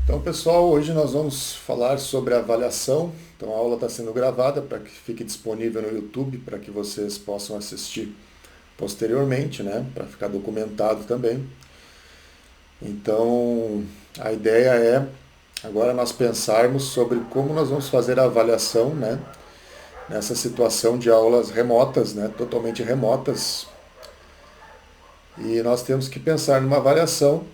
Então, pessoal, hoje nós vamos falar sobre avaliação. Então, a aula está sendo gravada para que fique disponível no YouTube para que vocês possam assistir posteriormente, né? Para ficar documentado também. Então, a ideia é agora nós pensarmos sobre como nós vamos fazer a avaliação, né? Nessa situação de aulas remotas, né? Totalmente remotas. E nós temos que pensar numa avaliação.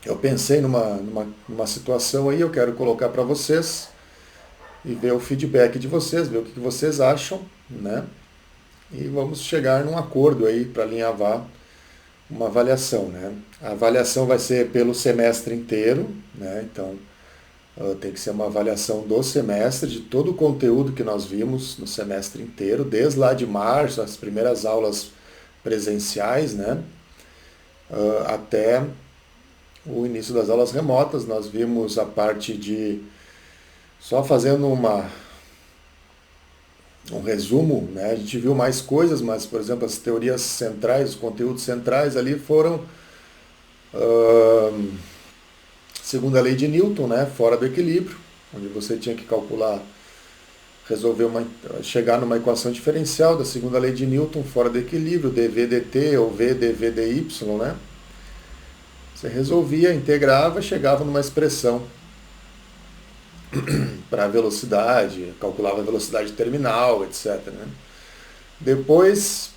Eu pensei numa situação aí, eu quero colocar para vocês e ver o feedback de vocês, ver o que vocês acham, né? E vamos chegar num acordo aí para alinhavar uma avaliação, né? A avaliação vai ser pelo semestre inteiro, né? Então tem que ser uma avaliação do semestre, de todo o conteúdo que nós vimos no semestre inteiro, desde lá de março, as primeiras aulas presenciais, né? Até o início das aulas remotas. Nós vimos a parte de, só fazendo um resumo, né? A gente viu mais coisas, mas, por exemplo, as teorias centrais, os conteúdos centrais ali foram segundo a lei de Newton, né? Fora do equilíbrio, onde você tinha que calcular, chegar numa equação diferencial da segunda lei de Newton fora do equilíbrio, dv dt ou v dv dy, né? Você resolvia, integrava, chegava numa expressão para a velocidade, calculava a velocidade terminal, etc. Né? Depois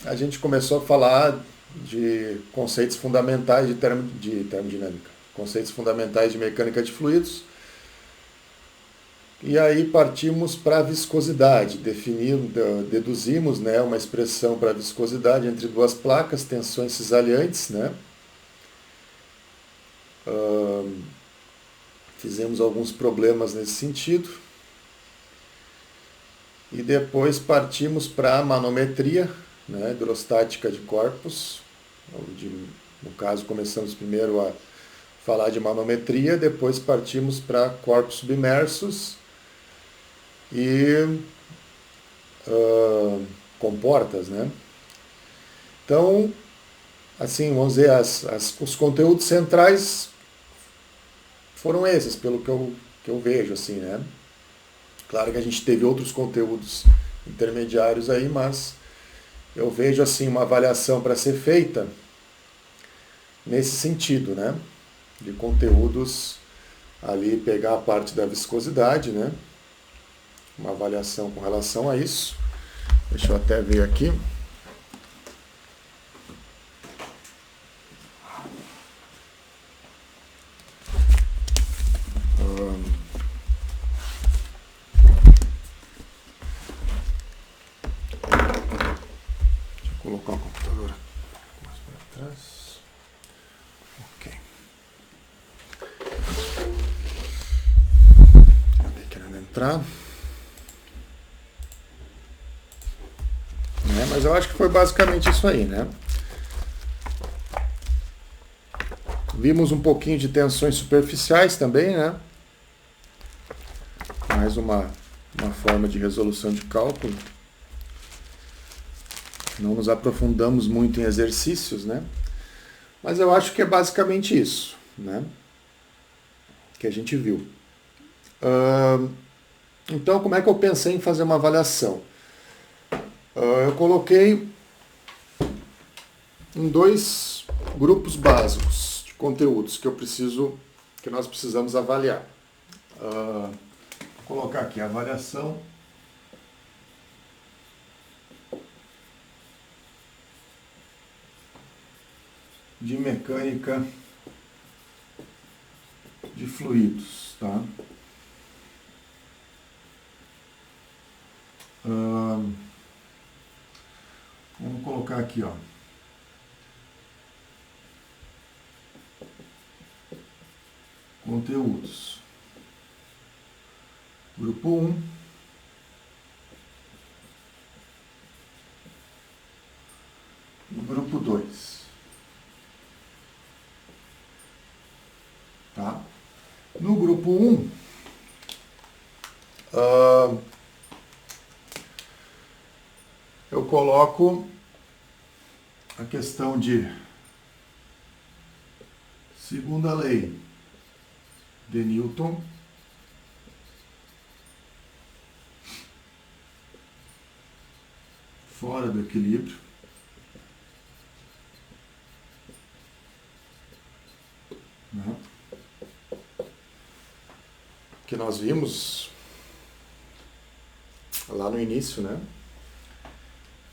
a gente começou a falar de conceitos fundamentais de termodinâmica, conceitos fundamentais de mecânica de fluidos, e aí partimos para a viscosidade, deduzimos, né, uma expressão para a viscosidade entre duas placas, tensões cisalhantes, né? Fizemos alguns problemas nesse sentido. E depois partimos para a manometria, né, hidrostática de corpos. No caso, começamos primeiro a falar de manometria, depois partimos para corpos submersos e comportas, né? Então, assim, vamos dizer, os conteúdos centrais foram esses, pelo que eu vejo, assim, né? Claro que a gente teve outros conteúdos intermediários aí, mas eu vejo, assim, uma avaliação para ser feita nesse sentido, né? De conteúdos ali, pegar a parte da viscosidade, né? Uma avaliação com relação a isso. Deixa eu até ver aqui. Colocar o computador mais para trás. Ok. Cadê querendo entrar? Mas eu acho que foi basicamente isso aí, né? Vimos um pouquinho de tensões superficiais também, né? Mais uma forma de resolução de cálculo. Não nos aprofundamos muito em exercícios, né? Mas eu acho que é basicamente isso, né? Que a gente viu. Então, como é que eu pensei em fazer uma avaliação? Eu coloquei em dois grupos básicos de conteúdos que nós precisamos avaliar. Vou colocar aqui a avaliação de mecânica de fluidos, tá? Vamos colocar aqui, ó. Conteúdos. Grupo 1. E grupo 2. Tá? No grupo 1, eu coloco a questão de segunda lei de Newton fora do equilíbrio, né? Que nós vimos lá no início, né?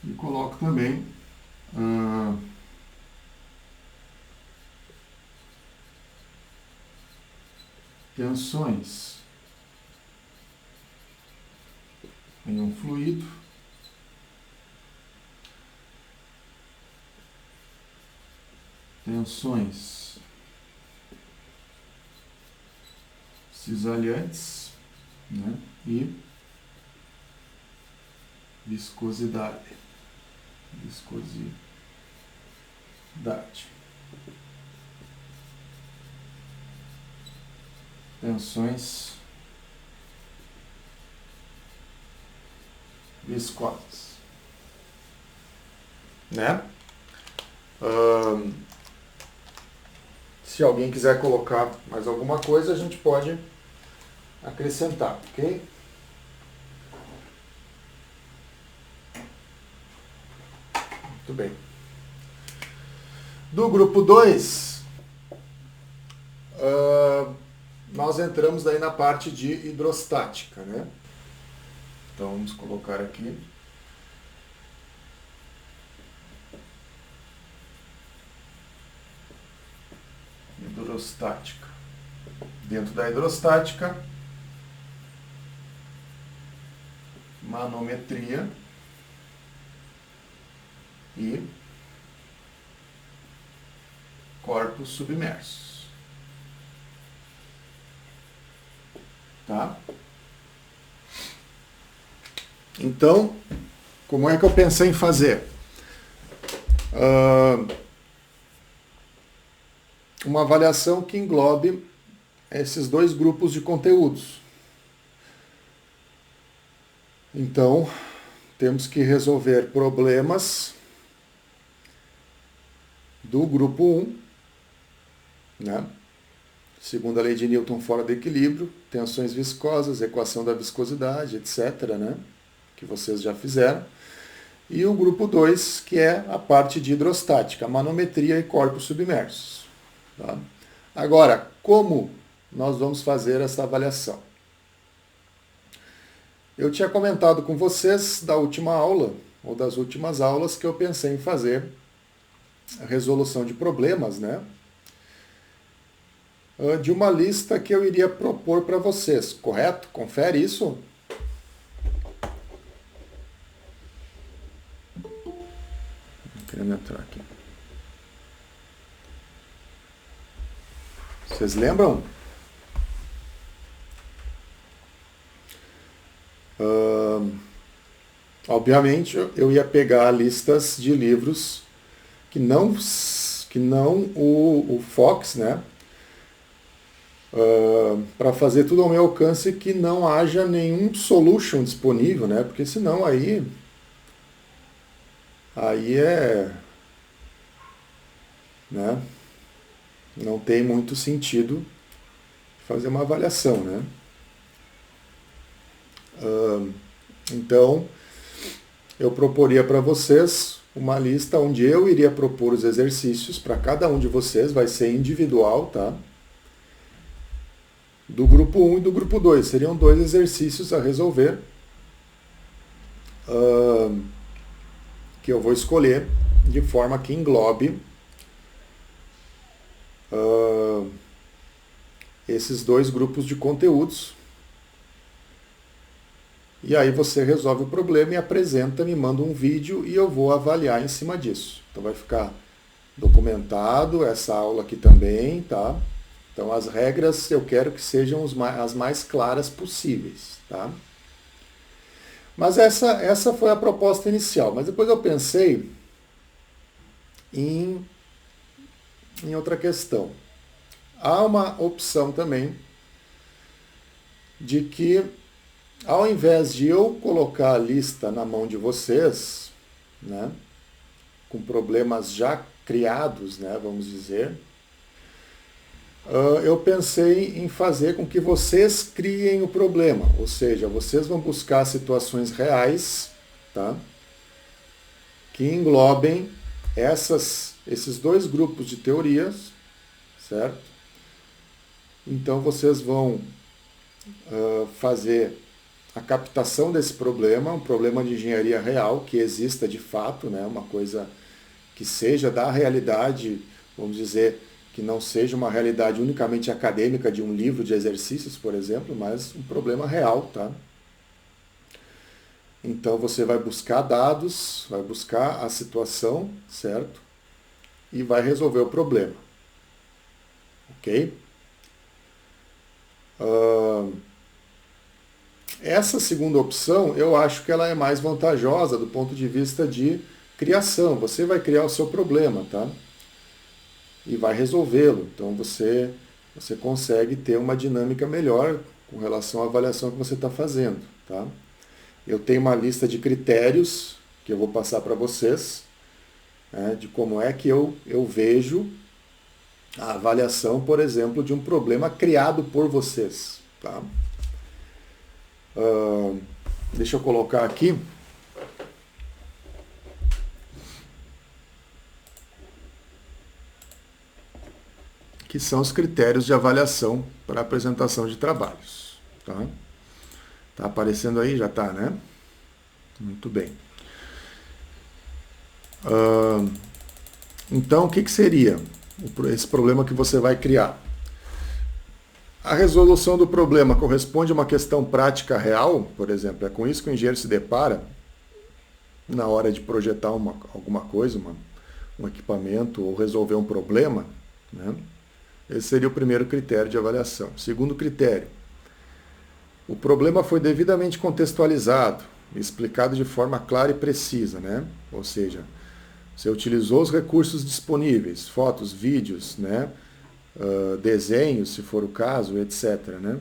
E coloco também tensões em um fluido tensões cisalhantes, né? E viscosidade. Tensões viscosas, né? Se alguém quiser colocar mais alguma coisa, a gente pode acrescentar, ok? Muito bem. Do grupo 2, nós entramos daí na parte de hidrostática, né? Então vamos colocar aqui. Hidrostática. Dentro da hidrostática, manometria e corpos submersos. Tá? Então, como é que eu pensei em fazer? Uma avaliação que englobe esses dois grupos de conteúdos. Então, temos que resolver problemas do grupo 1, né? Segundo a lei de Newton fora do equilíbrio, tensões viscosas, equação da viscosidade, etc., né? Que vocês já fizeram. E o grupo 2, que é a parte de hidrostática, manometria e corpos submersos. Tá? Agora, como nós vamos fazer essa avaliação? Eu tinha comentado com vocês da última aula, ou das últimas aulas, que eu pensei em fazer a resolução de problemas, né? De uma lista que eu iria propor para vocês, correto? Confere isso? Querendo entrar aqui. Vocês lembram? Obviamente, eu ia pegar listas de livros que não o Fox, né? Para fazer tudo ao meu alcance que não haja nenhum solution disponível, né? Porque senão aí né? Não tem muito sentido fazer uma avaliação, né? Então, eu proporia para vocês uma lista onde eu iria propor os exercícios para cada um de vocês, vai ser individual, tá? Do grupo 1 e do grupo 2. Seriam 2 exercícios a resolver, que eu vou escolher de forma que englobe esses 2 grupos de conteúdos. E aí você resolve o problema e apresenta, me manda um vídeo e eu vou avaliar em cima disso. Então vai ficar documentado essa aula aqui também, tá? Então as regras eu quero que sejam as mais claras possíveis, tá? Mas essa foi a proposta inicial. Mas depois eu pensei em outra questão. Há uma opção também de que, ao invés de eu colocar a lista na mão de vocês, né, com problemas já criados, né, vamos dizer, Eu pensei em fazer com que vocês criem o problema, ou seja, vocês vão buscar situações reais, tá? Que englobem esses dois grupos de teorias, certo? Então vocês vão fazer a captação desse problema, um problema de engenharia real, que exista de fato, né? Uma coisa que seja da realidade, vamos dizer, que não seja uma realidade unicamente acadêmica de um livro de exercícios, por exemplo, mas um problema real, tá? Então você vai buscar dados, vai buscar a situação, certo? E vai resolver o problema, ok? Essa segunda opção, eu acho que ela é mais vantajosa do ponto de vista de criação. Você vai criar o seu problema, tá? E vai resolvê-lo. Então você consegue ter uma dinâmica melhor com relação à avaliação que você está fazendo, tá? Eu tenho uma lista de critérios que eu vou passar para vocês, né, de como é que eu vejo a avaliação, por exemplo, de um problema criado por vocês, tá? Deixa eu colocar aqui. Que são os critérios de avaliação para apresentação de trabalhos. Tá? Tá aparecendo aí? Já tá, né? Muito bem. Então, o que seria esse problema que você vai criar? A resolução do problema corresponde a uma questão prática real, por exemplo, é com isso que o engenheiro se depara na hora de projetar alguma coisa, um equipamento ou resolver um problema, né? Esse seria o primeiro critério de avaliação. Segundo critério, o problema foi devidamente contextualizado, explicado de forma clara e precisa, né? Ou seja, você utilizou os recursos disponíveis, fotos, vídeos, né? Desenhos, se for o caso, etc. Né?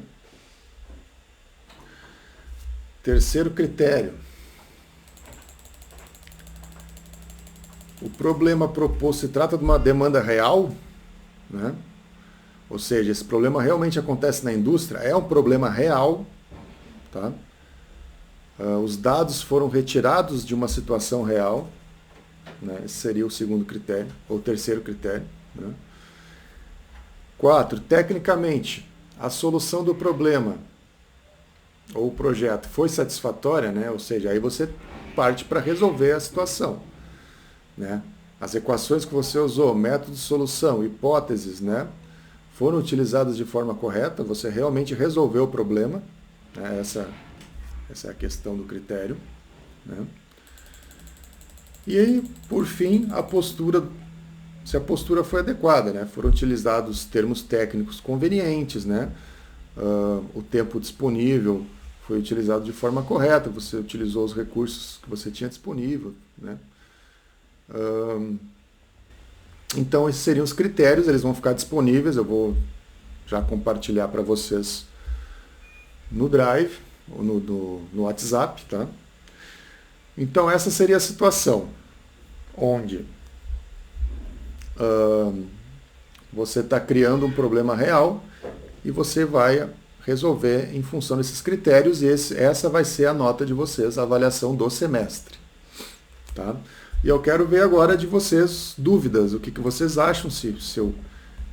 Terceiro critério. O problema proposto se trata de uma demanda real, né? Ou seja, esse problema realmente acontece na indústria, é um problema real, tá? Os dados foram retirados de uma situação real, né? Esse seria o segundo critério, ou o terceiro critério. Né? 4. Tecnicamente, a solução do problema ou o projeto foi satisfatória, né? Ou seja, aí você parte para resolver a situação. Né? As equações que você usou, método de solução, hipóteses, né? Foram utilizadas de forma correta, você realmente resolveu o problema. Né? Essa é a questão do critério. Né? E aí, por fim, a postura, se a postura foi adequada, né? Foram utilizados termos técnicos convenientes, né? O tempo disponível foi utilizado de forma correta, você utilizou os recursos que você tinha disponível, né? Então, esses seriam os critérios, eles vão ficar disponíveis, eu vou já compartilhar para vocês no Drive, ou no WhatsApp, tá? Então, essa seria a situação, onde você está criando um problema real e você vai resolver em função desses critérios, e essa vai ser a nota de vocês, a avaliação do semestre. Tá? E eu quero ver agora de vocês dúvidas, o que vocês acham, se eu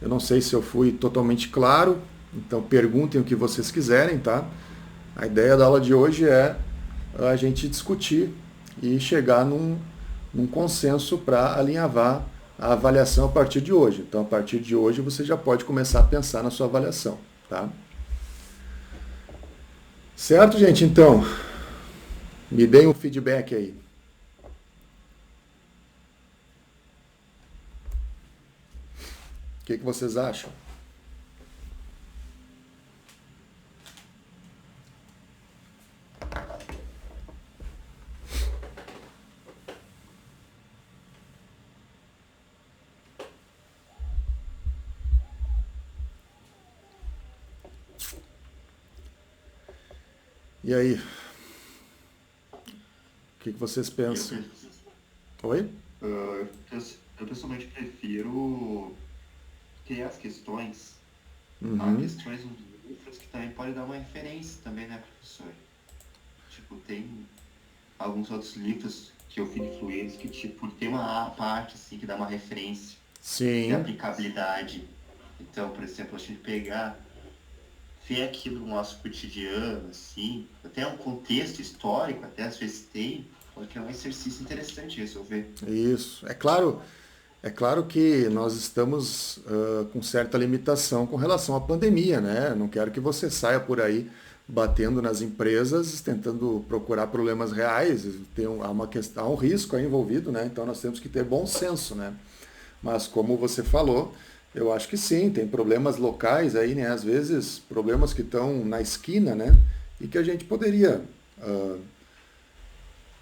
não sei se eu fui totalmente claro, então perguntem o que vocês quiserem, tá? A ideia da aula de hoje é a gente discutir e chegar num consenso para alinhavar a avaliação a partir de hoje. Então, a partir de hoje, você já pode começar a pensar na sua avaliação, tá? Certo, gente? Então, me deem um feedback aí. O que vocês acham? E aí? O que vocês pensam? Oi? Eu, eu pessoalmente prefiro criar as questões Há Uhum. questões nos livros que também pode dar uma referência também, né, professor? Tipo, tem alguns outros livros que eu fui influídos que, tipo, tem uma parte, assim, que dá uma referência de Sim, aplicabilidade. Então, por exemplo, a gente pegar, ver aquilo no nosso cotidiano, assim, até um contexto histórico, até às vezes tem, porque é um exercício interessante resolver. isso. É claro que nós estamos com certa limitação com relação à pandemia, né? Não quero que você saia por aí batendo nas empresas, tentando procurar problemas reais. Há uma questão, há um risco aí envolvido, né? Então nós temos que ter bom senso, né? Mas como você falou, eu acho que sim, tem problemas locais aí, né? Às vezes problemas que estão na esquina, né? E que a gente poderia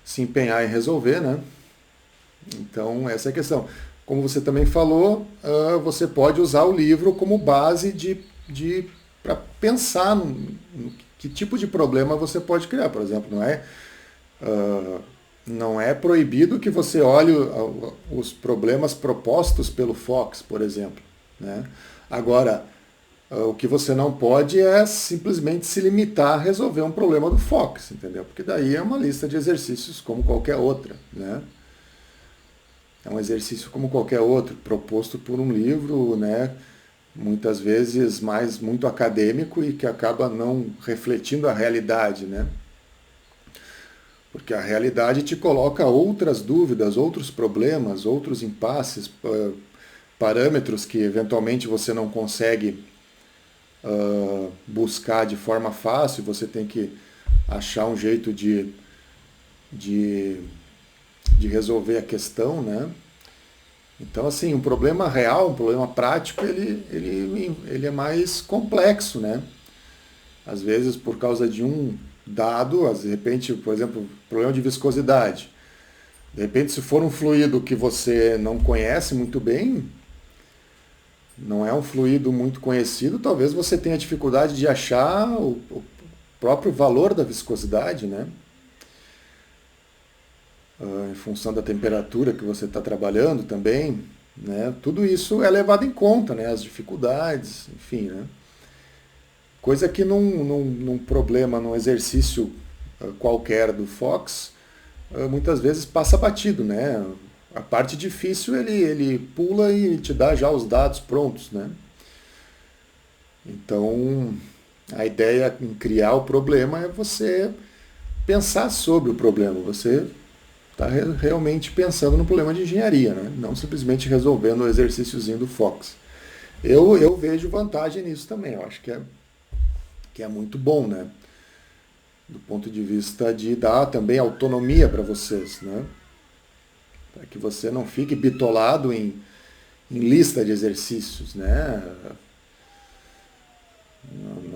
se empenhar em resolver, né? Então, essa é a questão. Como você também falou, você pode usar o livro como base para pensar no que tipo de problema você pode criar. Por exemplo, não é proibido que você olhe os problemas propostos pelo Fox, por exemplo. Né? Agora, o que você não pode é simplesmente se limitar a resolver um problema do Fox, entendeu? Porque daí é uma lista de exercícios como qualquer outra, né? É um exercício como qualquer outro, proposto por um livro, né? Muitas vezes mais muito acadêmico e que acaba não refletindo a realidade, né? Porque a realidade te coloca outras dúvidas, outros problemas, outros impasses, parâmetros que eventualmente você não consegue buscar de forma fácil, você tem que achar um jeito de, de resolver a questão, né? Então, assim, um problema real, um problema prático, ele é mais complexo, né? Às vezes, por causa de um dado, de repente, por exemplo, problema de viscosidade. De repente, se for um fluido que você não conhece muito bem, não é um fluido muito conhecido, talvez você tenha dificuldade de achar o próprio valor da viscosidade, né? Em função da temperatura que você está trabalhando também, né? Tudo isso é levado em conta, né? As dificuldades, enfim, né? Coisa que num problema, num exercício qualquer do Fox, muitas vezes passa batido, né? A parte difícil ele pula e te dá já os dados prontos, né? Então, a ideia em criar o problema é você pensar sobre o problema, você está realmente pensando no problema de engenharia, né? Não simplesmente resolvendo o exercíciozinho do Fox. Eu vejo vantagem nisso também, eu acho que é muito bom, né? Do ponto de vista de dar também autonomia para vocês, né? Para que você não fique bitolado em lista de exercícios, né?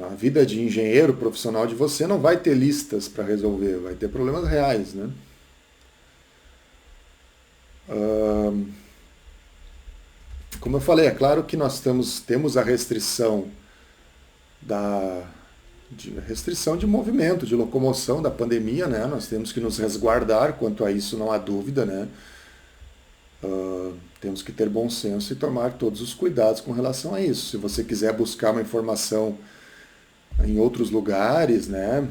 A vida de engenheiro profissional de você não vai ter listas para resolver, vai ter problemas reais, né? Como eu falei, é claro que temos a da restrição de movimento, de locomoção da pandemia, né? Nós temos que nos resguardar quanto a isso, não há dúvida, né? Temos que ter bom senso e tomar todos os cuidados com relação a isso. Se você quiser buscar uma informação em outros lugares, né?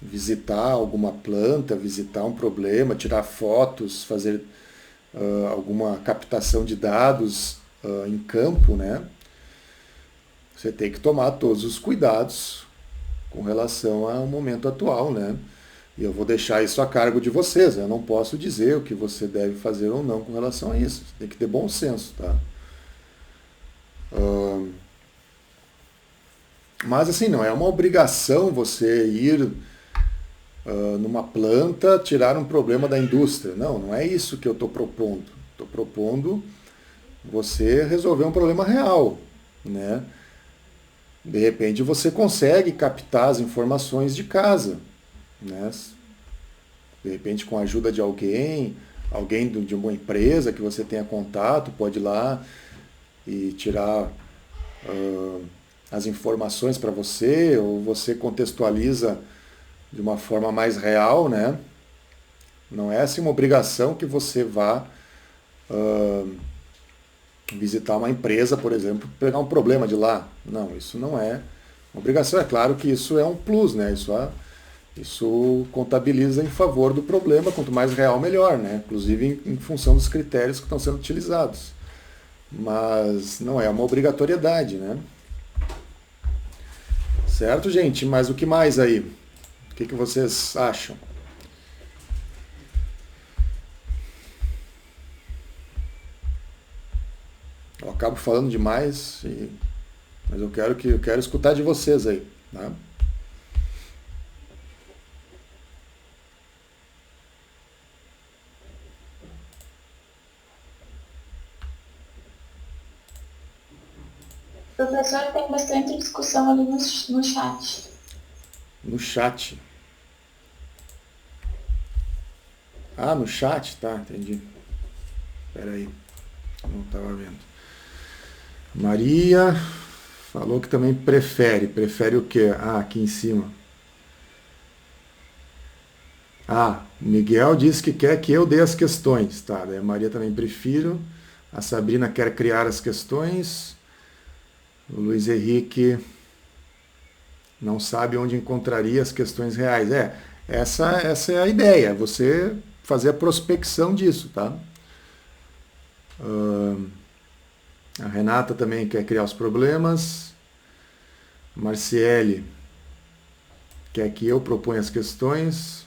Visitar alguma planta, visitar um problema, tirar fotos, fazer alguma captação de dados em campo, né? Você tem que tomar todos os cuidados com relação ao momento atual, né? E eu vou deixar isso a cargo de vocês. Eu não posso dizer o que você deve fazer ou não com relação a isso. Você tem que ter bom senso, tá? Mas assim, não é uma obrigação você ir numa planta tirar um problema da indústria. Não, não é isso que eu estou propondo. Estou propondo você resolver um problema real, né? De repente você consegue captar as informações de casa, né? De repente com a ajuda de alguém, alguém de uma empresa que você tenha contato, pode ir lá e tirar as informações para você, ou você contextualiza de uma forma mais real, né? Não é assim uma obrigação que você vá visitar uma empresa, por exemplo, pegar um problema de lá. Não, isso não é uma obrigação. É claro que isso é um plus, né? Isso contabiliza em favor do problema, quanto mais real, melhor, né? Inclusive em função dos critérios que estão sendo utilizados. Mas não é uma obrigatoriedade, né? Certo, gente? Mas o que mais aí? O que vocês acham? Eu acabo falando demais, mas eu quero escutar de vocês aí, tá? Professor, tem bastante discussão ali no chat. No chat. Ah, no chat? Tá, entendi. Espera aí. Não estava vendo. Maria falou que também prefere. Prefere o quê? Ah, aqui em cima. Ah, o Miguel disse que quer que eu dê as questões. Tá, daí a Maria também prefiro. A Sabrina quer criar as questões. O Luiz Henrique não sabe onde encontraria as questões reais. Essa é a ideia, você fazer a prospecção disso, tá? A Renata também quer criar os problemas. Marciele quer que eu proponha as questões.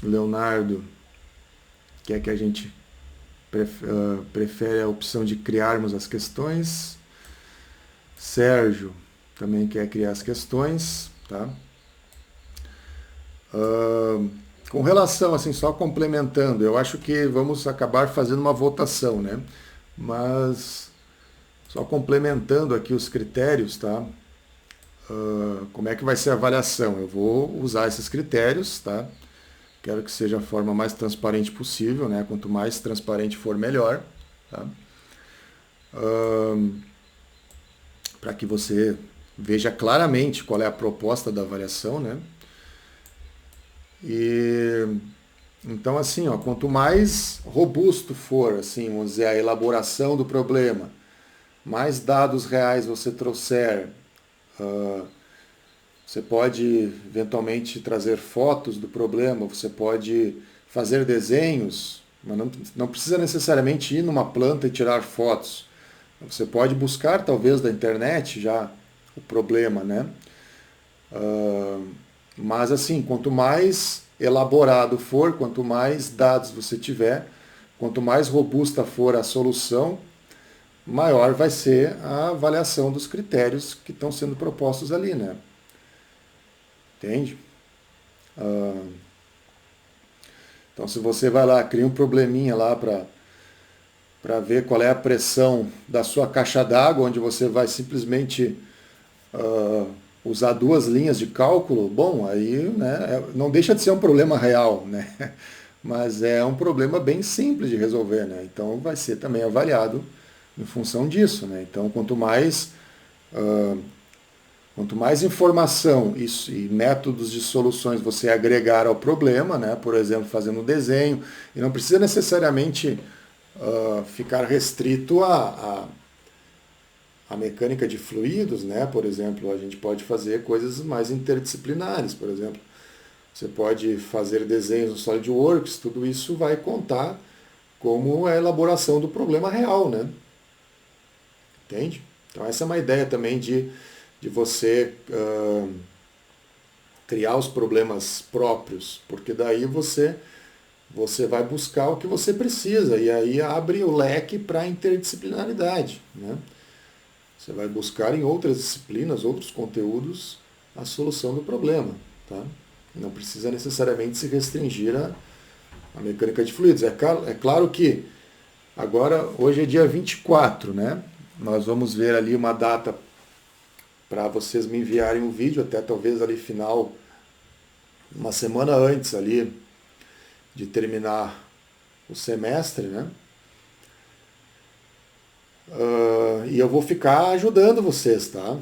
Leonardo quer que a gente prefere a opção de criarmos as questões. Sérgio também quer criar as questões, tá? Com relação, assim, só complementando, eu acho que vamos acabar fazendo uma votação, né? Mas só complementando aqui os critérios, tá? Como é que vai ser a avaliação? Eu vou usar esses critérios, tá? Quero que seja a forma mais transparente possível, né? Quanto mais transparente for, melhor, tá? Para que você veja claramente qual é a proposta da avaliação, né? E então, assim, ó, quanto mais robusto for, assim, vamos dizer, a elaboração do problema, mais dados reais você trouxer, você pode eventualmente trazer fotos do problema, você pode fazer desenhos, mas não precisa necessariamente ir numa planta e tirar fotos. Você pode buscar, talvez, da internet já o problema, né? Mas, assim, quanto mais elaborado for, quanto mais dados você tiver, quanto mais robusta for a solução, maior vai ser a avaliação dos critérios que estão sendo propostos ali, né? Entende? Então, se você vai lá, cria um probleminha lá para ver qual é a pressão da sua caixa d'água, onde você vai simplesmente usar duas linhas de cálculo, bom, aí, né, não deixa de ser um problema real, né? Mas é um problema bem simples de resolver, né? Então vai ser também avaliado em função disso, né? Então quanto mais informação e métodos de soluções você agregar ao problema, né? Por exemplo, fazendo um desenho, e não precisa necessariamente ficar restrito a mecânica de fluidos, né? Por exemplo, a gente pode fazer coisas mais interdisciplinares, por exemplo. Você pode fazer desenhos no SolidWorks, tudo isso vai contar como a elaboração do problema real, né? Entende? Então essa é uma ideia também de você criar os problemas próprios, porque daí você vai buscar o que você precisa, e aí abre o leque para a interdisciplinaridade, né? Você vai buscar em outras disciplinas, outros conteúdos, a solução do problema. Tá? Não precisa necessariamente se restringir à mecânica de fluidos. É claro que agora, hoje é dia 24, né? Nós vamos ver ali uma data para vocês me enviarem um vídeo, até talvez ali final, uma semana antes ali de terminar o semestre, né? E eu vou ficar ajudando vocês, tá?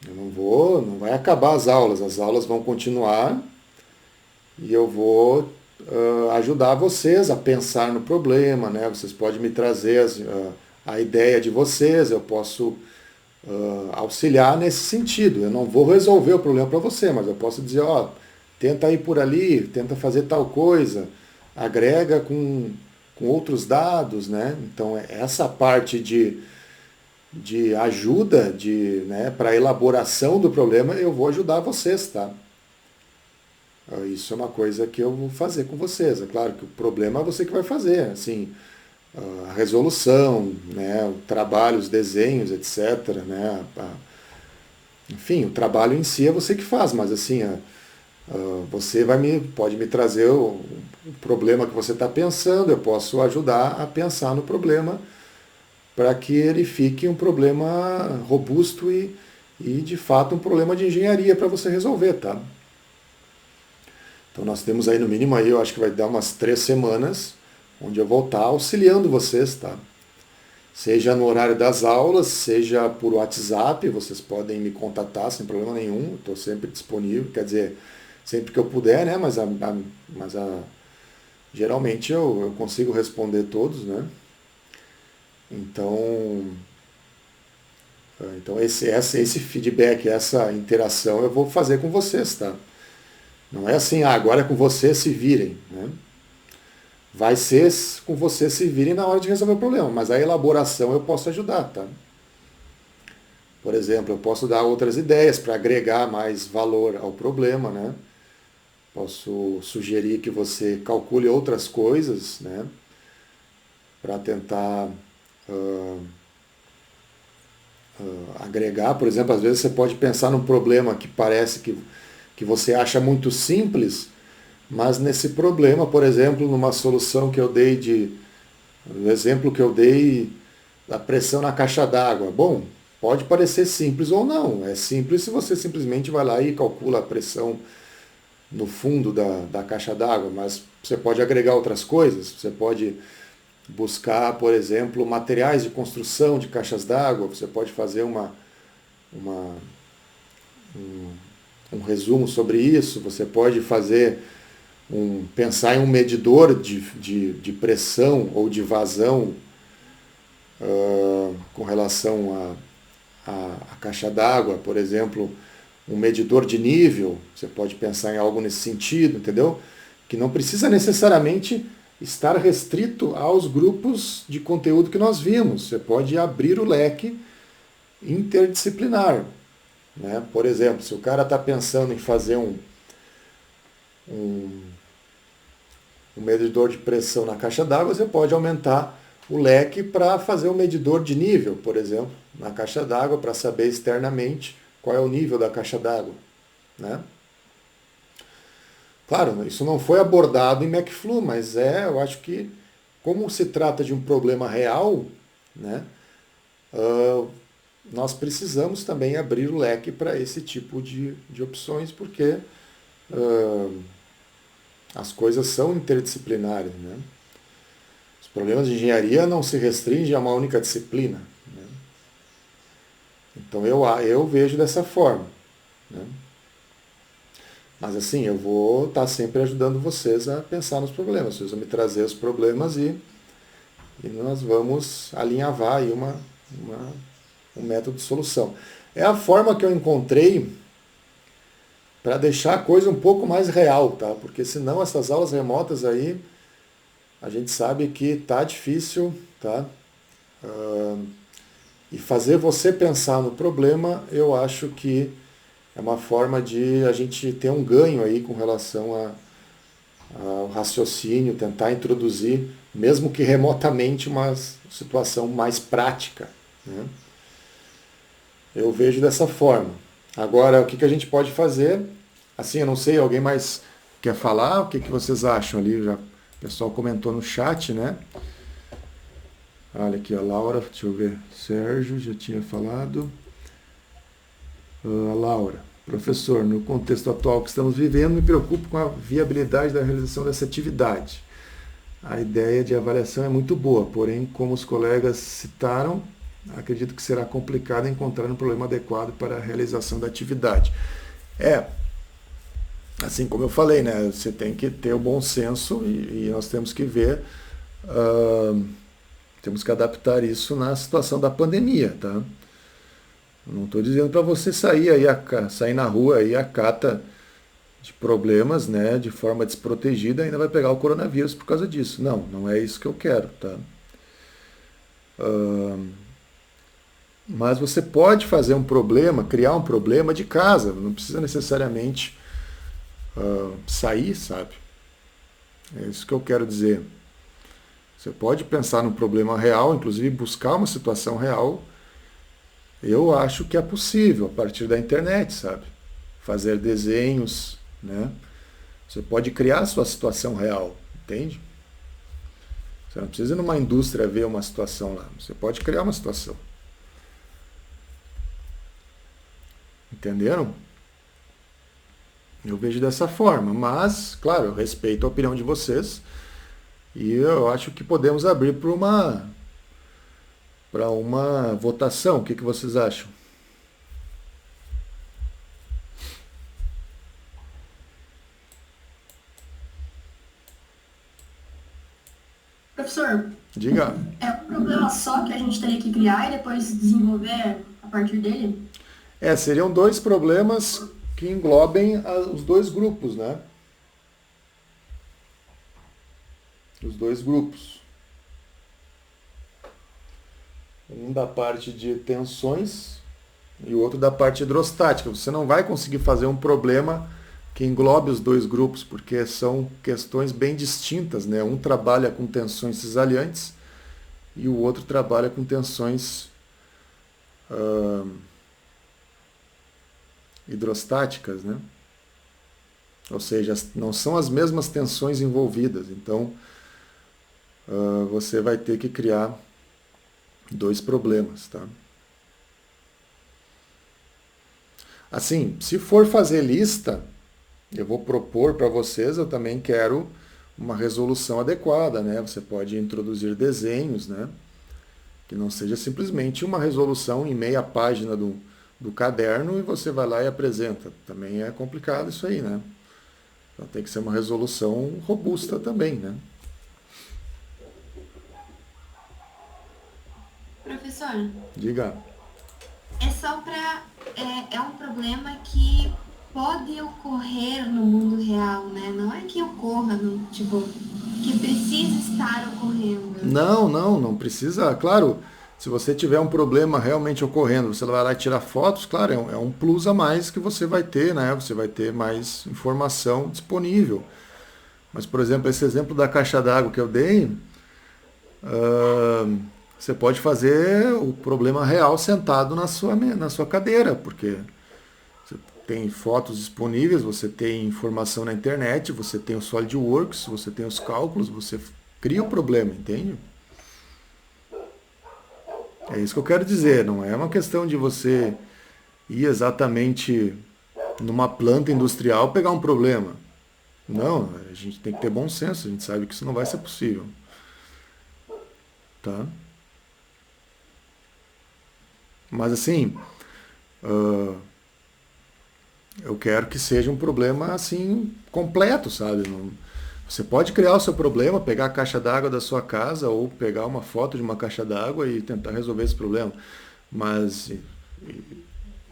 Eu não vai acabar as aulas vão continuar e eu vou ajudar vocês a pensar no problema, né? Vocês podem me trazer a ideia de vocês, eu posso auxiliar nesse sentido. Eu não vou resolver o problema para você, mas eu posso dizer, ó, tenta ir por ali, tenta fazer tal coisa, agrega com outros dados, né? Então, essa parte de ajuda né, para a elaboração do problema, eu vou ajudar vocês, tá? Isso é uma coisa que eu vou fazer com vocês. É claro que o problema é você que vai fazer, assim, a resolução, né, o trabalho, os desenhos, etc. Né, enfim, o trabalho em si é você que faz, mas assim, você pode me trazer o problema que você está pensando, eu posso ajudar a pensar no problema para que ele fique um problema robusto e de fato um problema de engenharia para você resolver, tá? Então nós temos aí no mínimo aí, eu acho que vai dar umas 3 semanas, onde eu vou estar auxiliando vocês, tá? Seja no horário das aulas, seja por WhatsApp, vocês podem me contatar sem problema nenhum, estou sempre disponível, quer dizer, sempre que eu puder, né? Mas geralmente eu consigo responder todos, né? Então esse feedback, essa interação eu vou fazer com vocês, tá? Não é assim, agora é com vocês se virem, né? Vai ser com vocês se virem na hora de resolver o problema, mas a elaboração eu posso ajudar, tá? Por exemplo, eu posso dar outras ideias para agregar mais valor ao problema, né? Posso sugerir que você calcule outras coisas, né? Para tentar agregar. Por exemplo, às vezes você pode pensar num problema que parece que você acha muito simples, mas nesse problema, por exemplo, numa solução que eu dei no exemplo que eu dei da pressão na caixa d'água. Bom, pode parecer simples ou não. É simples se você simplesmente vai lá e calcula a pressão no fundo da caixa d'água, mas você pode agregar outras coisas. Você pode buscar, por exemplo, materiais de construção de caixas d'água. Você pode fazer um resumo sobre isso. Você pode pensar em um medidor de pressão ou de vazão com relação à caixa d'água, por exemplo, um medidor de nível. Você pode pensar em algo nesse sentido, entendeu? Que não precisa necessariamente estar restrito aos grupos de conteúdo que nós vimos. Você pode abrir o leque interdisciplinar, né? Por exemplo, se o cara está pensando em fazer um medidor de pressão na caixa d'água, você pode aumentar o leque para fazer um medidor de nível, por exemplo, na caixa d'água, para saber externamente qual é o nível da caixa d'água, né? Claro, isso não foi abordado em McFlu, mas eu acho que, como se trata de um problema real, né, nós precisamos também abrir o leque para esse tipo de opções, porque as coisas são interdisciplinares, né? Os problemas de engenharia não se restringem a uma única disciplina, né? Então eu vejo dessa forma, né? Mas assim, eu vou estar sempre ajudando vocês a pensar nos problemas. Vocês vão me trazer os problemas e nós vamos alinhavar aí um método de solução. É a forma que eu encontrei para deixar a coisa um pouco mais real, tá? Porque senão essas aulas remotas aí, a gente sabe que tá difícil, tá? E fazer você pensar no problema, eu acho que é uma forma de a gente ter um ganho aí com relação ao raciocínio, tentar introduzir, mesmo que remotamente, uma situação mais prática, né? Eu vejo dessa forma. Agora, o que a gente pode fazer? Assim, eu não sei, alguém mais quer falar? O que vocês acham ali? O pessoal comentou no chat, né? Olha aqui, a Laura, deixa eu ver. Sérgio, já tinha falado. A Laura, professor, no contexto atual que estamos vivendo, me preocupo com a viabilidade da realização dessa atividade. A ideia de avaliação é muito boa, porém, como os colegas citaram, acredito que será complicado encontrar um problema adequado para a realização da atividade. Assim como eu falei, né? Você tem que ter o bom senso e nós temos que ver, ah, temos que adaptar isso na situação da pandemia, tá? Não estou dizendo para você sair aí, sair na rua aí a cata de problemas, né, de forma desprotegida, ainda vai pegar o coronavírus por causa disso. Não, não é isso que eu quero, tá? Ah, mas você pode fazer um problema, criar um problema de casa, não precisa necessariamente sair, sabe? É isso que eu quero dizer. Você pode pensar num problema real, inclusive buscar uma situação real. Eu acho que é possível a partir da internet, sabe? Fazer desenhos, né? Você pode criar a sua situação real, entende? Você não precisa ir numa indústria ver uma situação lá. Você pode criar uma situação. Entenderam? Eu vejo dessa forma, mas, claro, eu respeito a opinião de vocês e eu acho que podemos abrir para uma votação. O que vocês acham? Professor, Diga. é um problema só que a gente teria que criar e depois desenvolver a partir dele? Seriam dois problemas que englobem os dois grupos, né? Os dois grupos. Um da parte de tensões e o outro da parte hidrostática. Você não vai conseguir fazer um problema que englobe os dois grupos, porque são questões bem distintas, né? Um trabalha com tensões cisalhantes e o outro trabalha com tensões hidrostáticas, né? Ou seja, não são as mesmas tensões envolvidas. Então, você vai ter que criar dois problemas, tá? Assim, se for fazer lista, eu vou propor para vocês, eu também quero uma resolução adequada, né? Você pode introduzir desenhos, né? Que não seja simplesmente uma resolução em meia página do caderno e você vai lá e apresenta. Também é complicado isso aí, né? Então tem que ser uma resolução robusta também, né? Professor, Diga. é só para. É um problema que pode ocorrer no mundo real, né? Não é que ocorra, no, tipo, que precisa estar ocorrendo. Não precisa. Claro, se você tiver um problema realmente ocorrendo, você vai lá e tirar fotos, claro, é um plus a mais que você vai ter, né? Você vai ter mais informação disponível. Mas, por exemplo, esse exemplo da caixa d'água que eu dei, você pode fazer o problema real sentado na sua cadeira, porque você tem fotos disponíveis, você tem informação na internet, você tem o SolidWorks, você tem os cálculos, você cria o problema, entende? É isso que eu quero dizer, não é uma questão de você ir exatamente numa planta industrial pegar um problema. Não, a gente tem que ter bom senso, a gente sabe que isso não vai ser possível. Tá? Mas assim, eu quero que seja um problema assim completo, sabe? Você pode criar o seu problema, pegar a caixa d'água da sua casa ou pegar uma foto de uma caixa d'água e tentar resolver esse problema. Mas,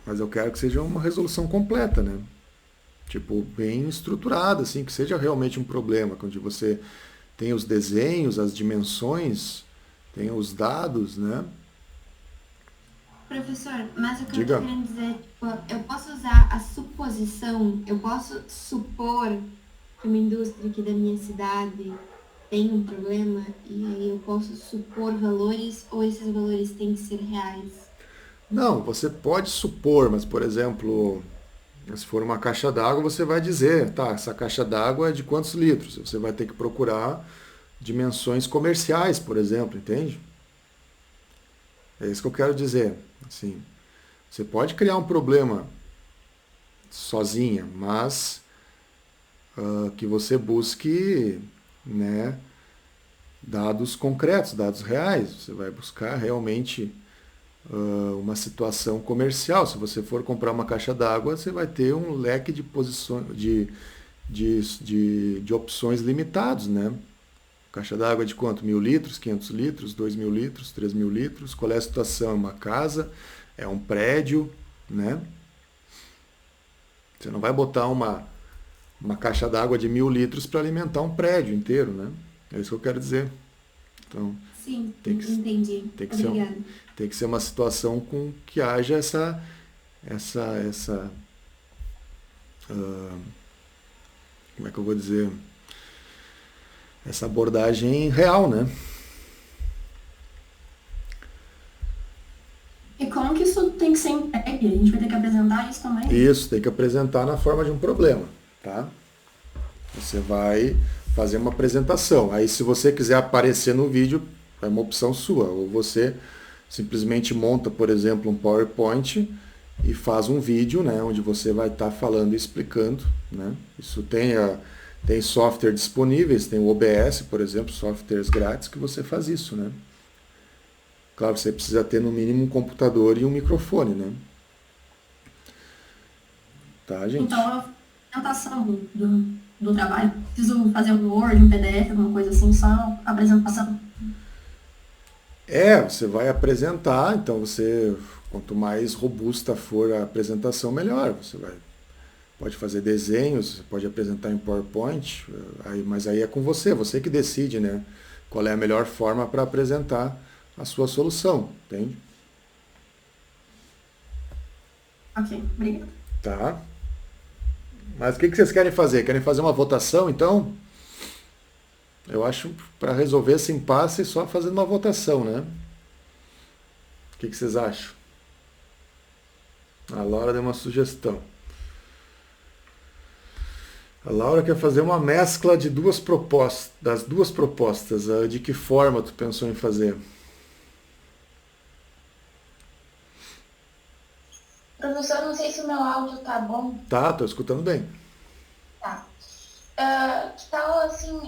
mas eu quero que seja uma resolução completa, né? Tipo, bem estruturada, assim, que seja realmente um problema, onde você tem os desenhos, as dimensões, tem os dados, né? Professor, mas o que eu Diga. tô querendo dizer, tipo, eu posso usar a suposição, eu posso supor que uma indústria aqui da minha cidade tem um problema e aí eu posso supor valores ou esses valores têm que ser reais? Não, você pode supor, mas, por exemplo, se for uma caixa d'água, você vai dizer, tá, essa caixa d'água é de quantos litros? Você vai ter que procurar dimensões comerciais, por exemplo, entende? É isso que eu quero dizer. Assim, você pode criar um problema sozinha, mas que você busque, né, dados concretos, dados reais. Você vai buscar realmente uma situação comercial. Se você for comprar uma caixa d'água, você vai ter um leque de posições, de opções limitados, né? Caixa d'água de quanto? 1.000 litros, 500 litros, 2.000 litros, 3.000 litros. Qual é a situação? É uma casa? É um prédio, né? Você não vai botar uma caixa d'água de 1.000 litros para alimentar um prédio inteiro, né? É isso que eu quero dizer. Então, Sim, tem que, entendi. tem que ser, Obrigada. tem que ser uma situação com que haja como é que eu vou dizer? Essa abordagem real, né? E como que isso tem que ser entregue? A gente vai ter que apresentar isso também? Isso, tem que apresentar na forma de um problema, tá? Você vai fazer uma apresentação. Aí, se você quiser aparecer no vídeo, é uma opção sua. Ou você simplesmente monta, por exemplo, um PowerPoint e faz um vídeo, né, onde você vai estar falando e explicando, né? Isso tem software disponíveis, tem o OBS, por exemplo, softwares grátis que você faz isso, né? Claro, você precisa ter no mínimo um computador e um microfone, né? Tá, gente? Então, a apresentação do trabalho, preciso fazer um Word, um PDF, alguma coisa assim, só a apresentação. Você vai apresentar, então quanto mais robusta for a apresentação, melhor. Pode fazer desenhos, pode apresentar em PowerPoint, mas aí é com você que decide, né? Qual é a melhor forma para apresentar a sua solução, entende? Ok, obrigada. Tá. Mas o que vocês querem fazer? Querem fazer uma votação, então? Eu acho para resolver esse impasse só fazendo uma votação, né? O que vocês acham? A Laura deu uma sugestão. A Laura quer fazer uma mescla de das duas propostas. De que forma tu pensou em fazer? Professor, não sei se o meu áudio tá bom. Tá, tô escutando bem. Tá. Que tal, assim,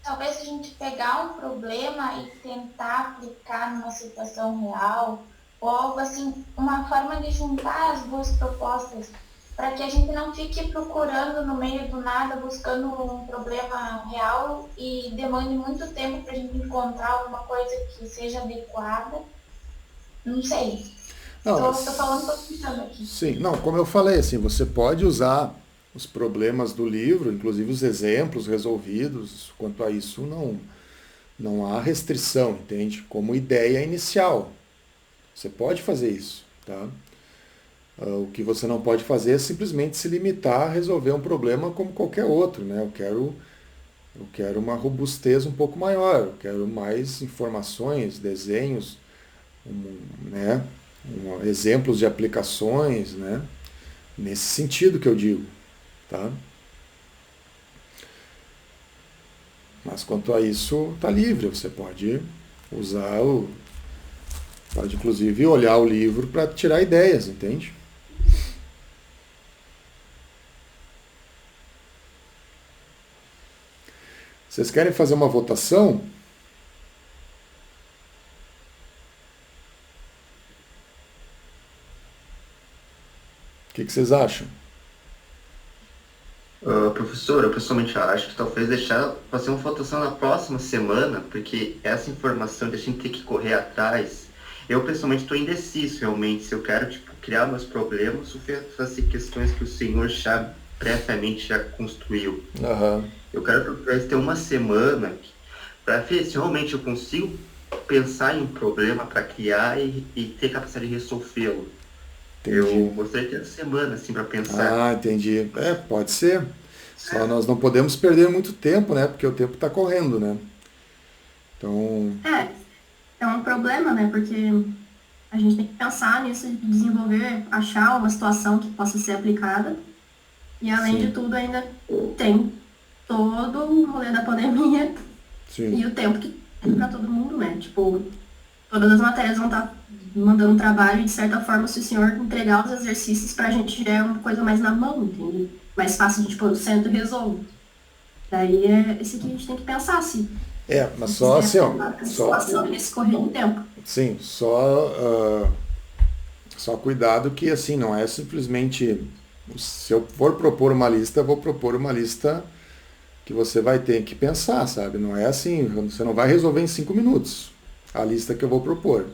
talvez a gente pegar um problema e tentar aplicar numa situação real, ou algo assim, uma forma de juntar as duas propostas, para que a gente não fique procurando no meio do nada, buscando um problema real e demande muito tempo para a gente encontrar alguma coisa que seja adequada. Não sei. Estou falando, estou pensando aqui. Sim, não, como eu falei, assim, você pode usar os problemas do livro, inclusive os exemplos resolvidos, quanto a isso não há restrição, entende? Como ideia inicial. Você pode fazer isso, tá? O que você não pode fazer é simplesmente se limitar a resolver um problema como qualquer outro, né? Eu quero uma robustez um pouco maior, eu quero mais informações, desenhos, né? Exemplos de aplicações, né? Nesse sentido que eu digo, tá? Mas quanto a isso, tá livre, você pode usar pode inclusive olhar o livro para tirar ideias, entende? Vocês querem fazer uma votação? O que vocês acham? Professor, eu pessoalmente acho que talvez deixar fazer uma votação na próxima semana, porque essa informação de a gente ter que correr atrás, eu pessoalmente estou indeciso realmente, se eu quero criar meus problemas ou fazer questões que o senhor já previamente já construiu. Uhum. Eu quero talvez ter uma semana para ver se realmente eu consigo pensar em um problema para criar e ter capacidade de resolvê-lo. Entendi. Eu gostaria de ter uma semana assim para pensar. Ah, entendi. Pode ser. Só nós não podemos perder muito tempo, né? Porque o tempo está correndo, né? Então. É um problema, né? Porque a gente tem que pensar nisso, de desenvolver, achar uma situação que possa ser aplicada. E além de tudo, ainda tem todo o rolê da pandemia. Sim. E o tempo que tem para todo mundo, né? Tipo, todas as matérias vão estar mandando trabalho e, de certa forma, se o senhor entregar os exercícios pra gente, já é uma coisa mais na mão, entende? Mais fácil de, tipo, eu sento e resolvo. Daí é esse que a gente tem que pensar, se Mas só assim, ó, A só, situação ia escorrer no tempo. sim, só cuidado que assim, não é simplesmente, se eu for propor uma lista, eu vou propor uma lista que você vai ter que pensar, sabe? Não é assim, você não vai resolver em 5 minutos a lista que eu vou propor.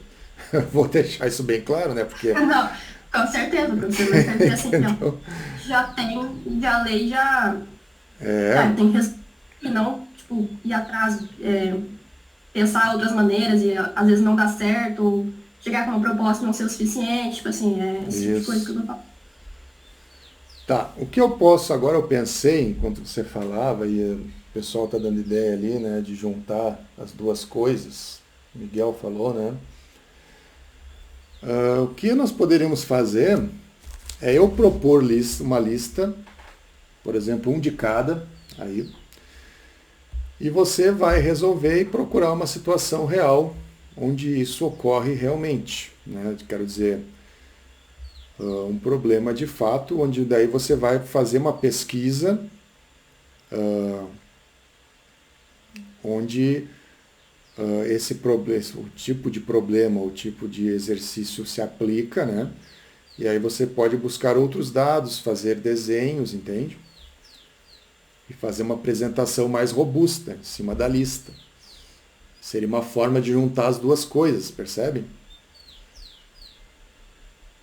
Eu vou deixar isso bem claro, né? Porque, Não, com certeza, professor, mas quer dizer assim, não, entendeu? já a lei já tem que resolver, e não, tipo, ir atrás, pensar outras maneiras e às vezes não dá certo, ou chegar com uma proposta e não ser o suficiente, tipo assim, esse tipo de coisa que eu Isso. tô falando. Tá, o que eu posso, agora eu pensei, enquanto você falava, e o pessoal tá dando ideia ali, né, de juntar as duas coisas, o Miguel falou, né? O que nós poderíamos fazer é eu propor uma lista, por exemplo, um de cada, aí, e você vai resolver e procurar uma situação real onde isso ocorre realmente, né? Quero dizer, um problema de fato, onde daí você vai fazer uma pesquisa onde o tipo de problema, o tipo de exercício se aplica, né? E aí você pode buscar outros dados, fazer desenhos, entende? E fazer uma apresentação mais robusta em cima da lista. Seria uma forma de juntar as duas coisas, percebe?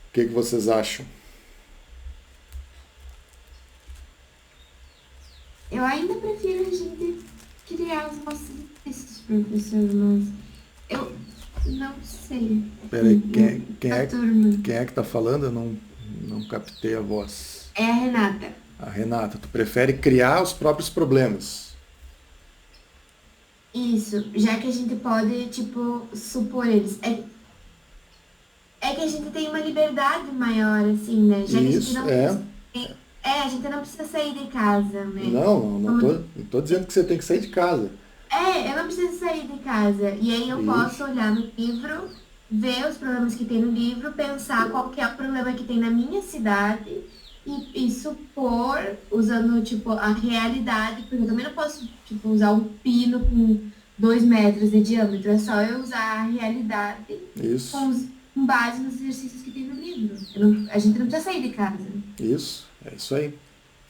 O que vocês acham? Eu ainda prefiro a gente criar os nossos textos, professor, mas eu não sei. Peraí, A turma. quem é que está falando? Eu não captei a voz. É a Renata. A Renata, tu prefere criar os próprios problemas. Isso, já que a gente pode, tipo, supor eles. É que a gente tem uma liberdade maior, assim, né? Já que a gente Isso, não é. a gente não precisa sair de casa, né? Não tô dizendo que você tem que sair de casa. Eu não preciso sair de casa. E aí eu posso Isso, olhar no livro, ver os problemas que tem no livro, pensar qual que é o problema que tem na minha cidade e supor, usando, tipo, a realidade, porque eu também não posso, tipo, usar um pino com 2 metros de diâmetro. É só eu usar a realidade isso, com base nos exercícios que tem no livro. A gente não precisa sair de casa. isso. É isso aí.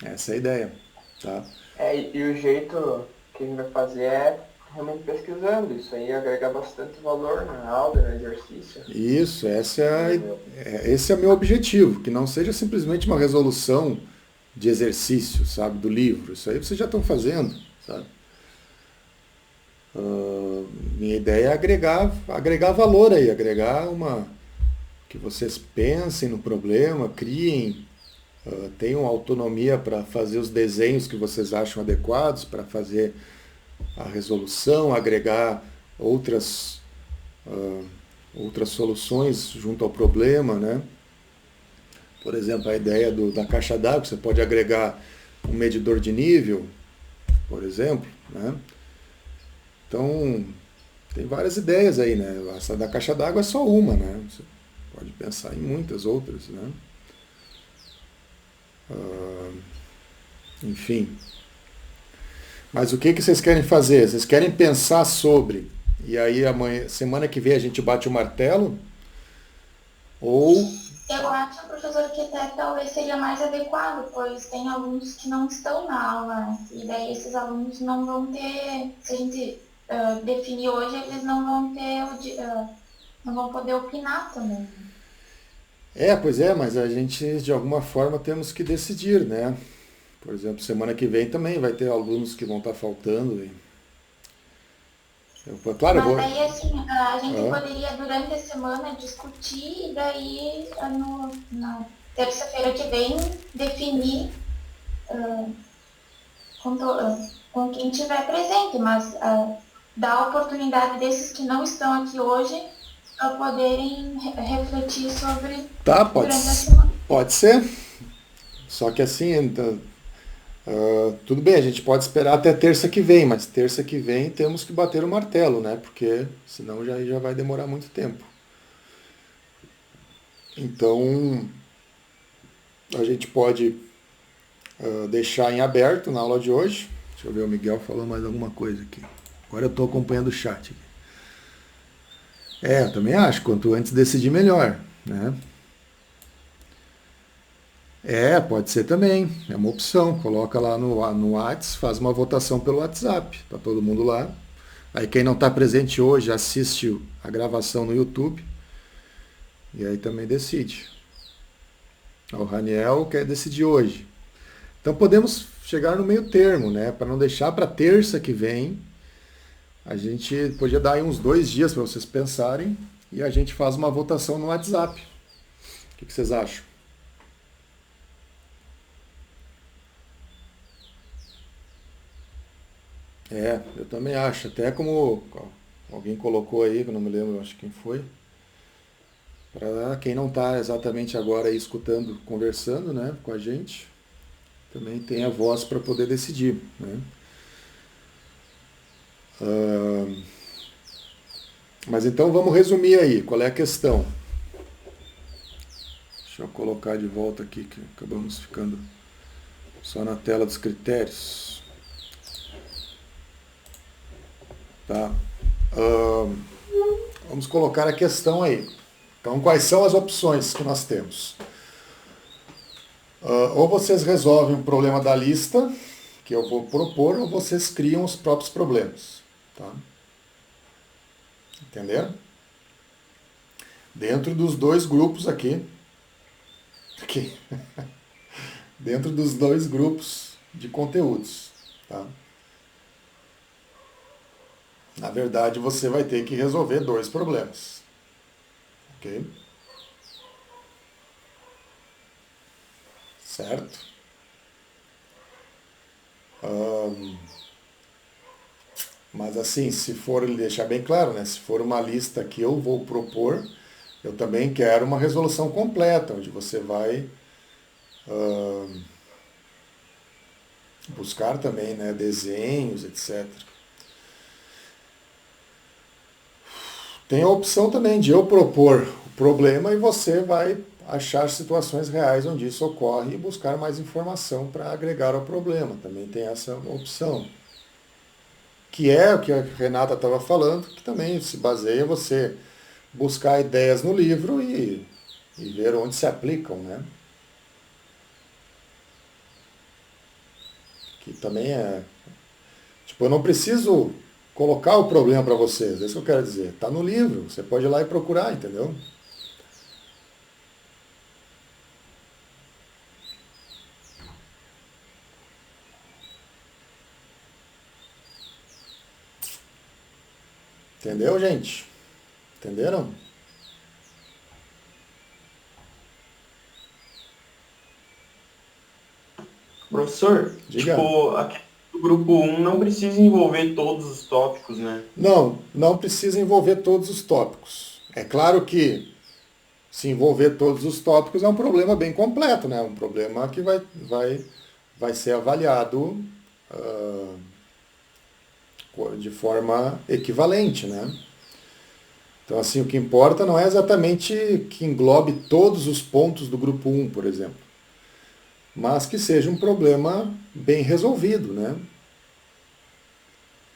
Essa é a ideia. Tá? E o jeito que a gente vai fazer é realmente pesquisando. Isso aí agrega bastante valor na aula, no exercício. Isso, esse é o meu objetivo, que não seja simplesmente uma resolução de exercício, sabe, do livro. Isso aí vocês já estão fazendo, sabe? Minha ideia é agregar valor aí, que vocês pensem no problema, criem, tenham autonomia para fazer os desenhos que vocês acham adequados, para fazer a resolução, agregar outras soluções junto ao problema, né? Por exemplo, a ideia da caixa d'água, você pode agregar um medidor de nível, por exemplo, né? Então, tem várias ideias aí, né? Essa da caixa d'água é só uma, né? Você pode pensar em muitas outras, né? Enfim. Mas o que vocês querem fazer? Vocês querem pensar sobre, e aí semana que vem a gente bate o martelo? Ou... Eu acho, professor, que até talvez seria mais adequado, pois tem alunos que não estão na aula, né? E daí esses alunos não vão ter, se a gente definir hoje, eles não vão ter, não vão poder opinar também. Pois é, mas a gente de alguma forma temos que decidir, né? Por exemplo, semana que vem também vai ter alunos que vão estar faltando. Claro, eu Mas vou... daí, assim, a gente poderia, durante a semana, discutir e daí, na terça-feira que vem, definir com quem estiver presente, mas dar a oportunidade desses que não estão aqui hoje a poderem refletir sobre durante a semana. Pode ser. Só que assim, então, tudo bem, a gente pode esperar até terça que vem, mas terça que vem temos que bater o martelo, né? Porque senão já vai demorar muito tempo. Então, a gente pode deixar em aberto na aula de hoje. Deixa eu ver, o Miguel falou mais alguma coisa aqui. Agora eu estou acompanhando o chat aqui. Eu também acho, quanto antes decidir melhor, né? Pode ser também, é uma opção. Coloca lá no WhatsApp, faz uma votação pelo WhatsApp, tá todo mundo lá. Aí quem não está presente hoje assiste a gravação no YouTube e aí também decide. O Raniel quer decidir hoje. Então podemos chegar no meio termo, né? Para não deixar para terça que vem. A gente podia dar aí uns 2 dias para vocês pensarem e a gente faz uma votação no WhatsApp. O que vocês acham? Eu também acho. Até como alguém colocou aí, que eu não me lembro, acho quem foi. Para quem não está exatamente agora aí escutando, conversando, né, com a gente, também tem a voz para poder decidir, né? Mas então vamos resumir aí, qual é a questão? Deixa eu colocar de volta aqui, que acabamos ficando só na tela dos critérios. Tá. Vamos colocar a questão aí. Então, quais são as opções que nós temos? Ou vocês resolvem o problema da lista, que eu vou propor, ou vocês criam os próprios problemas. Tá? Entenderam? Dentro dos 2 grupos aqui. Dentro dos 2 grupos de conteúdos. Tá? Na verdade, você vai ter que resolver 2 problemas. Ok? Certo? Mas assim, se for, ele deixar bem claro, né? Se for uma lista que eu vou propor, eu também quero uma resolução completa, onde você vai buscar também, né, desenhos, etc. Tem a opção também de eu propor o problema e você vai achar situações reais onde isso ocorre e buscar mais informação para agregar ao problema. Também tem essa opção. Que é o que a Renata estava falando, que também se baseia em você buscar ideias no livro e ver onde se aplicam, né? Que também é... Tipo, eu não preciso colocar o problema para vocês, é isso que eu quero dizer. Está no livro, você pode ir lá e procurar, entendeu? Entendeu, gente? Entenderam? Professor, Diga. tipo, aqui no grupo 1 não precisa envolver todos os tópicos, né? Não precisa envolver todos os tópicos. É claro que se envolver todos os tópicos é um problema bem completo, né? Um problema que vai ser avaliado de forma equivalente, né? Então, assim, o que importa não é exatamente que englobe todos os pontos do grupo 1, por exemplo, mas que seja um problema bem resolvido, né?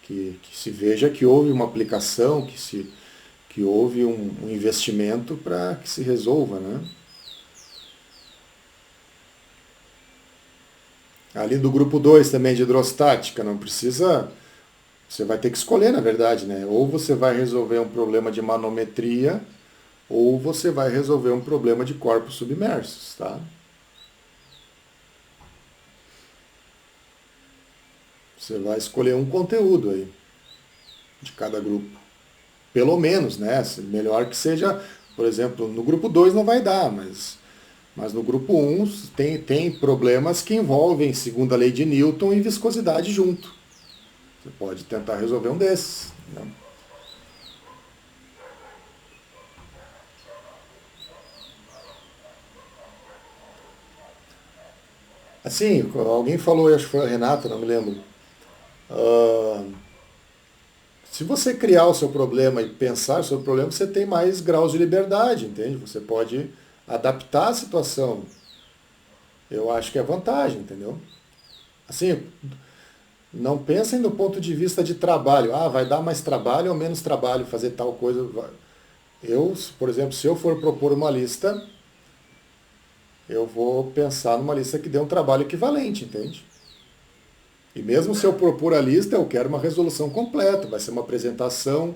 Que se veja que houve uma aplicação, que houve um investimento para que se resolva, né? Ali do grupo 2 também de hidrostática, não precisa... Você vai ter que escolher, na verdade, né? Ou você vai resolver um problema de manometria, ou você vai resolver um problema de corpos submersos, tá? Você vai escolher um conteúdo aí, de cada grupo. Pelo menos, né? Melhor que seja, por exemplo, no grupo 2 não vai dar, mas no grupo 1 tem problemas que envolvem segunda lei de Newton e viscosidade junto. Você pode tentar resolver um desses. Né? Assim, alguém falou, acho que foi a Renata, não me lembro. Se você criar o seu problema e pensar o seu problema, você tem mais graus de liberdade, entende? Você pode adaptar a situação. Eu acho que é vantagem, entendeu? Assim, não pensem do ponto de vista de trabalho. Ah, vai dar mais trabalho ou menos trabalho fazer tal coisa. Eu, por exemplo, se eu for propor uma lista, eu vou pensar numa lista que dê um trabalho equivalente, entende? E mesmo se eu propor a lista, eu quero uma resolução completa. Vai ser uma apresentação,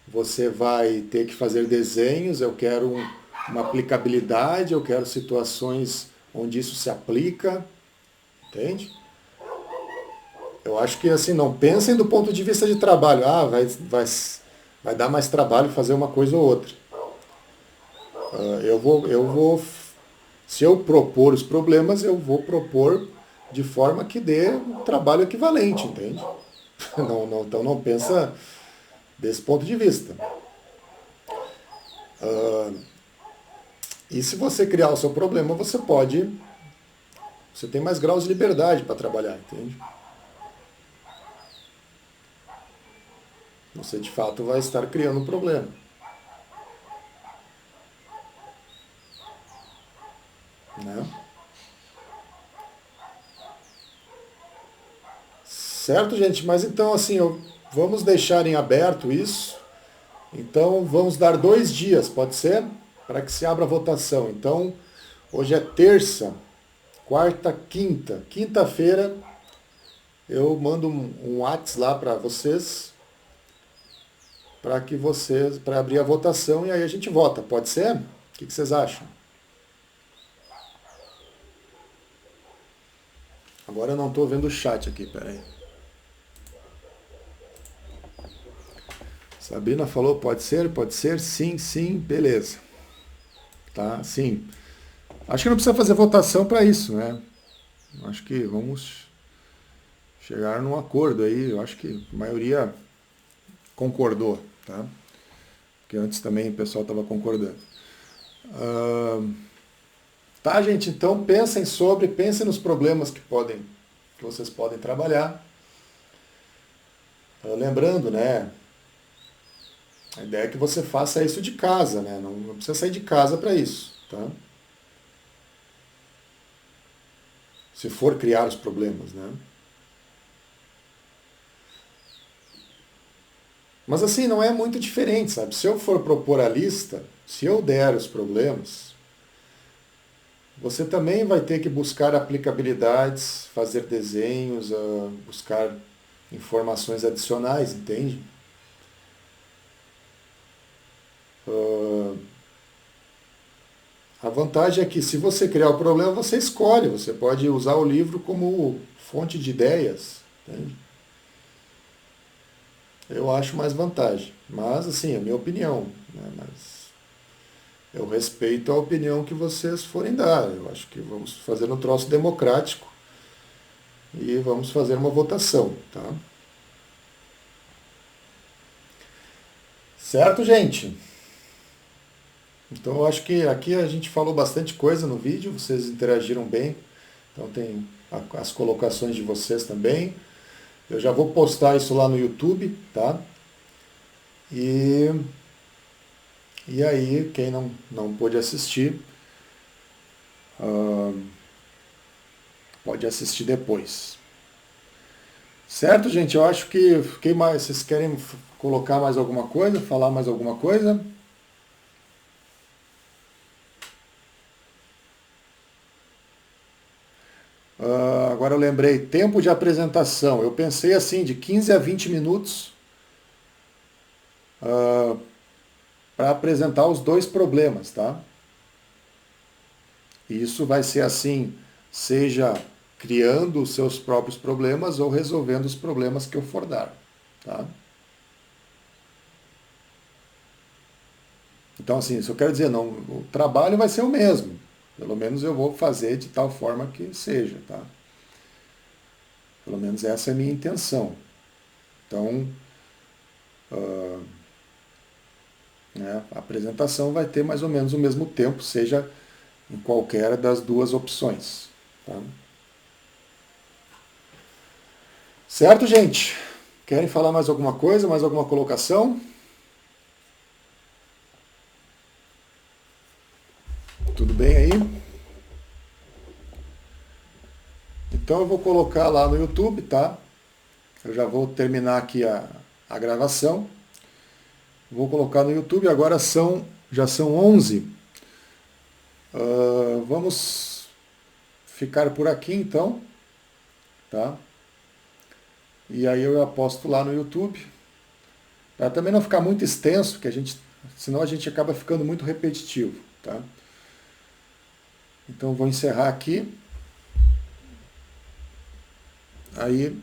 você vai ter que fazer desenhos, eu quero uma aplicabilidade, eu quero situações onde isso se aplica, entende? Eu acho que assim, não pensem do ponto de vista de trabalho. Ah, vai dar mais trabalho fazer uma coisa ou outra. Se eu propor os problemas, eu vou propor de forma que dê um trabalho equivalente, entende? Então não pensa desse ponto de vista. E se você criar o seu problema, você tem mais graus de liberdade para trabalhar, entende? Você de fato vai estar criando um problema. Né? Certo, gente? Mas então, assim, vamos deixar em aberto isso. Então, vamos dar 2 dias, pode ser? Para que se abra a votação. Então, hoje é terça, quarta, quinta. Quinta-feira, eu mando um WhatsApp lá para vocês, para abrir a votação e aí a gente vota. Pode ser? O que vocês acham? Agora eu não estou vendo o chat aqui, peraí. Sabina falou, pode ser, sim, beleza. Tá, sim. Acho que não precisa fazer votação para isso, né? Acho que vamos chegar num acordo aí, eu acho que a maioria concordou, tá? Porque antes também o pessoal estava concordando. Tá, gente? Então pensem nos problemas que vocês podem trabalhar. Lembrando, né? A ideia é que você faça isso de casa, né? Não precisa sair de casa para isso, tá? Se for criar os problemas, né? Mas assim, não é muito diferente, sabe? Se eu for propor a lista, se eu der os problemas, você também vai ter que buscar aplicabilidades, fazer desenhos, buscar informações adicionais, entende? A vantagem é que se você criar o problema, você escolhe, você pode usar o livro como fonte de ideias, entende? Eu acho mais vantagem. Mas, assim, é a minha opinião, né? Mas eu respeito a opinião que vocês forem dar. Eu acho que vamos fazer um troço democrático e vamos fazer uma votação, tá? Certo, gente? Então, eu acho que aqui a gente falou bastante coisa no vídeo, vocês interagiram bem. Então, tem as colocações de vocês também. Eu já vou postar isso lá no YouTube, tá? E aí, quem não pôde assistir, pode assistir depois. Certo, gente? Eu acho que fiquei mais. Vocês querem colocar mais alguma coisa? Falar mais alguma coisa? Agora eu lembrei, tempo de apresentação. Eu pensei assim, de 15 a 20 minutos para apresentar os 2 problemas, tá? E isso vai ser assim, seja criando os seus próprios problemas ou resolvendo os problemas que eu for dar, tá? Então, assim, isso eu quero dizer, não, o trabalho vai ser o mesmo. Pelo menos eu vou fazer de tal forma que seja, tá? Pelo menos essa é a minha intenção. Então, né, a apresentação vai ter mais ou menos o mesmo tempo, seja em qualquer das 2 opções, tá? Certo, gente? Querem falar mais alguma coisa, mais alguma colocação? Tudo bem aí? Então eu vou colocar lá no YouTube, tá? Eu já vou terminar aqui a gravação. Vou colocar no YouTube. Agora já são 11. Vamos ficar por aqui então. Tá? E aí eu aposto lá no YouTube. Para também não ficar muito extenso, que senão a gente acaba ficando muito repetitivo. Tá? Então vou encerrar aqui. Aí